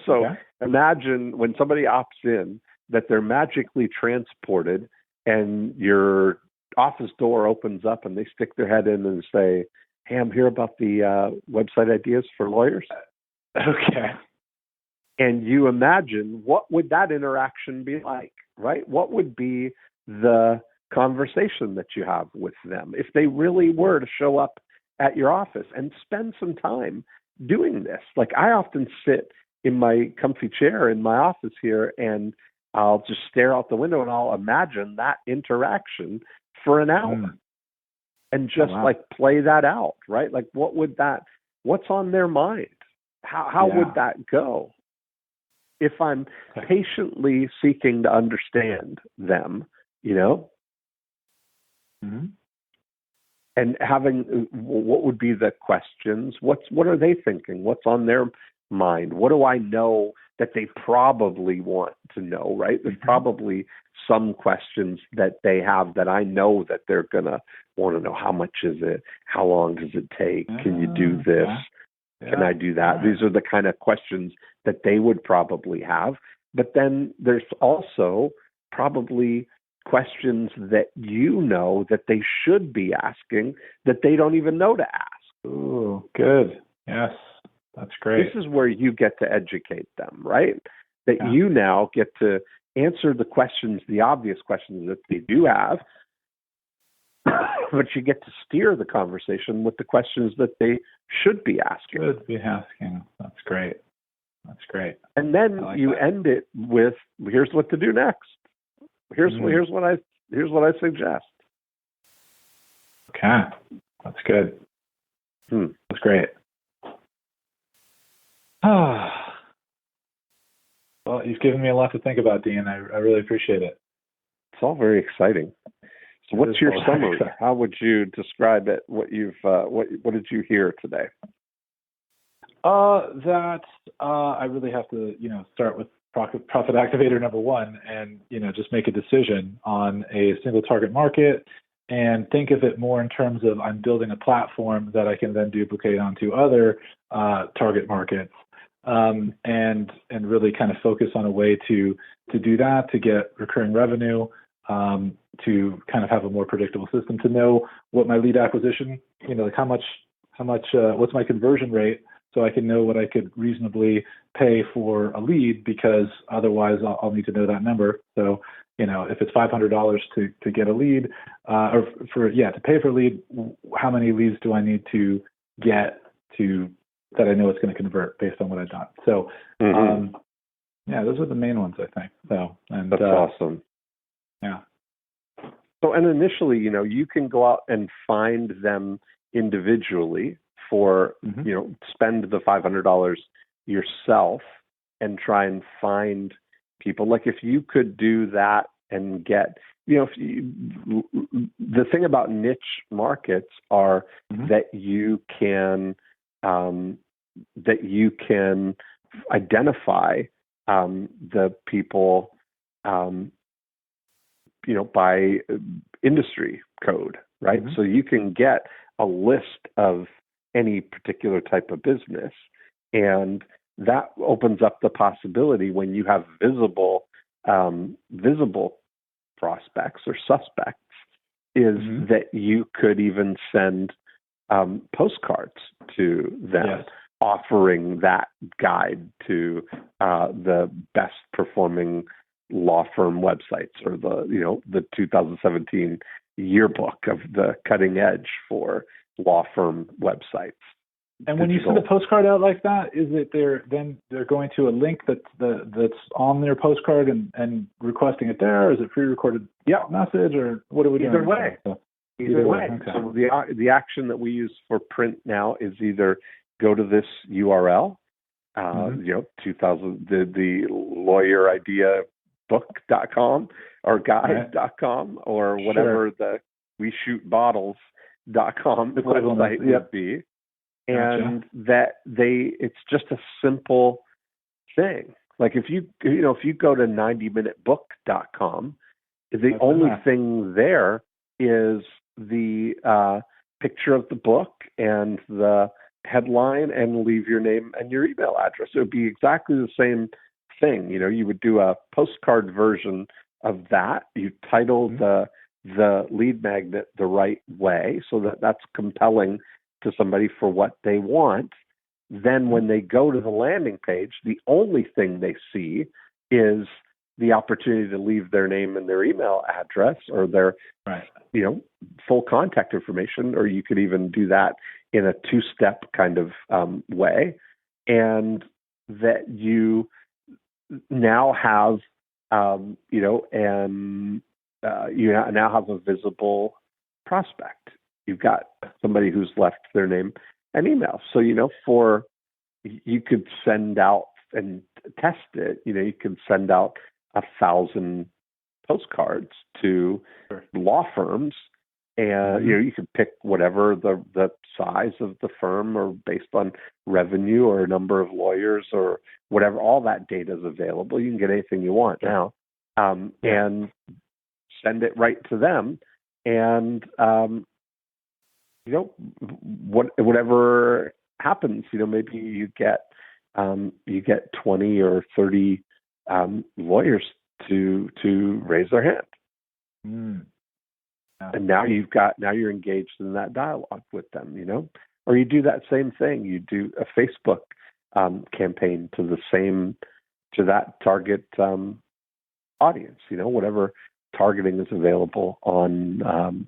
So imagine when somebody opts in that they're magically transported and your office door opens up and they stick their head in and say, "Hey, I'm here about the website ideas for lawyers." Okay. And you imagine, what would that interaction be like, right? What would be the conversation that you have with them if they really were to show up at your office and spend some time doing this? Like, I often sit in my comfy chair in my office here and I'll just stare out the window and I'll imagine that interaction for an hour and just like play that out, right? Like, what's on their mind? How would that go? If I'm patiently seeking to understand them, and having, what would be the questions? What are they thinking? What's on their mind? What do I know that they probably want to know, right? There's probably some questions that they have that I know that they're going to want to know. How much is it? How long does it take? Can you do this? Can I do that? These are the kind of questions that they would probably have. But then there's also probably questions that that they should be asking that they don't even know to ask. Ooh, good. Yes, that's great. This is where you get to educate them, right? That you now get to answer the questions, the obvious questions that they do have, but you get to steer the conversation with the questions that they should be asking. That's great. That's great. And then you end it with, here's what to do next. Here's what I suggest. Okay. That's good. That's great. Well, you've given me a lot to think about, Dean. I really appreciate it. It's all very exciting. So what's your summary? How would you describe it? What did you hear today? I really have to, start with profit activator number one and, just make a decision on a single target market and think of it more in terms of, I'm building a platform that I can then duplicate onto other target markets, and really kind of focus on a way to do that, to get recurring revenue, to kind of have a more predictable system, to know what my lead acquisition, like how much, what's my conversion rate, so I can know what I could reasonably pay for a lead, because otherwise I'll need to know that number. So, if it's $500 to get a lead, to pay for a lead, how many leads do I need to get to that I know it's going to convert based on what I've done. So, yeah, those are the main ones, I think. So, and that's awesome. Yeah. So, and initially, you can go out and find them individually for, spend the $500 yourself and try and find people. Like if you could do that and get, the thing about niche markets are that you can identify the people, by industry code, right? So you can get a list of any particular type of business, and that opens up the possibility when you have visible prospects or suspects is that you could even send postcards to them offering that guide to the best performing law firm websites, or the 2017 yearbook of the cutting edge for law firm websites. And when you send a postcard out like that, is it they're going to a link that's on their postcard and requesting it there? Or is it pre-recorded message, or what are we doing? Either way. Either way. Okay. So the action that we use for print now is either go to this URL, 2000 the lawyer idea book.com or guide.com or whatever the we shoot bottles.com website would be. And it's just a simple thing. Like if you go to 90minutebook.com, the only thing there is the picture of the book and the headline, and leave your name and your email address. It would be exactly the same thing. You would do a postcard version of that. You title the lead magnet the right way so that that's compelling to somebody for what they want. Then when they go to the landing page, the only thing they see is the opportunity to leave their name and their email address or their full contact information, or you could even do that in a two-step kind of way, and that you now have you now have a visible prospect. You've got somebody who's left their name and email. So, you could send out and test it. You could send out 1,000 postcards to law firms, and you could pick whatever the size of the firm, or based on revenue or number of lawyers or whatever. All that data is available. You can get anything you want now, and send it right to them. And whatever happens, maybe you get 20 or 30 lawyers to raise their hand. And now you're engaged in that dialogue with them, or you do that same thing. You do a Facebook campaign to that target audience, whatever targeting is available on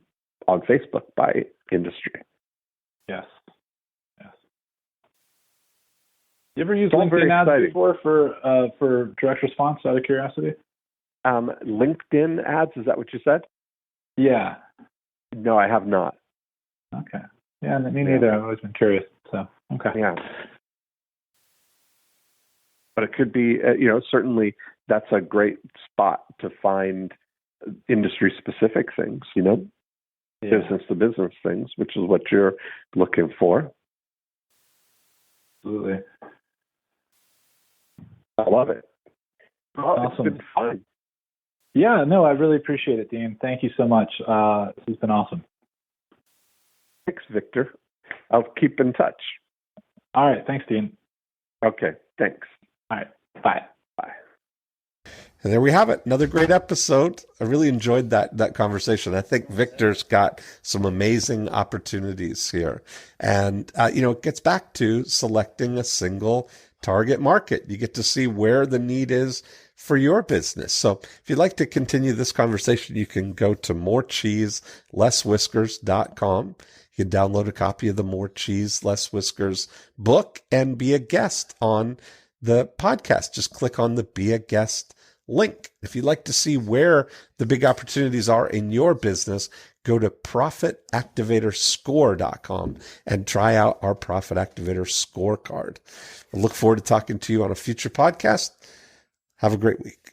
Facebook by industry. Yes. You ever used LinkedIn ads before for direct response, out of curiosity? LinkedIn ads, is that what you said? Yeah. No, I have not. Okay. Yeah, me neither. I've always been curious. So, okay. Yeah. But it could be, certainly that's a great spot to find industry-specific things, business-to-business things, which is what you're looking for. Absolutely. I love it. Awesome. It's been fun. Yeah, no, I really appreciate it, Dean. Thank you so much. This has been awesome. Thanks, Victor. I'll keep in touch. All right. Thanks, Dean. Okay. Thanks. All right. Bye. Bye. And there we have it. Another great episode. I really enjoyed that conversation. I think Victor's got some amazing opportunities here. And, it gets back to selecting a single target market. You get to see where the need is for your business. So if you'd like to continue this conversation, you can go to morecheeselesswhiskers.com. You can download a copy of the More Cheese, Less Whiskers book and be a guest on the podcast. Just click on the Be a Guest link. If you'd like to see where the big opportunities are in your business, go to profitactivatorscore.com and try out our Profit Activator scorecard. I look forward to talking to you on a future podcast. Have a great week.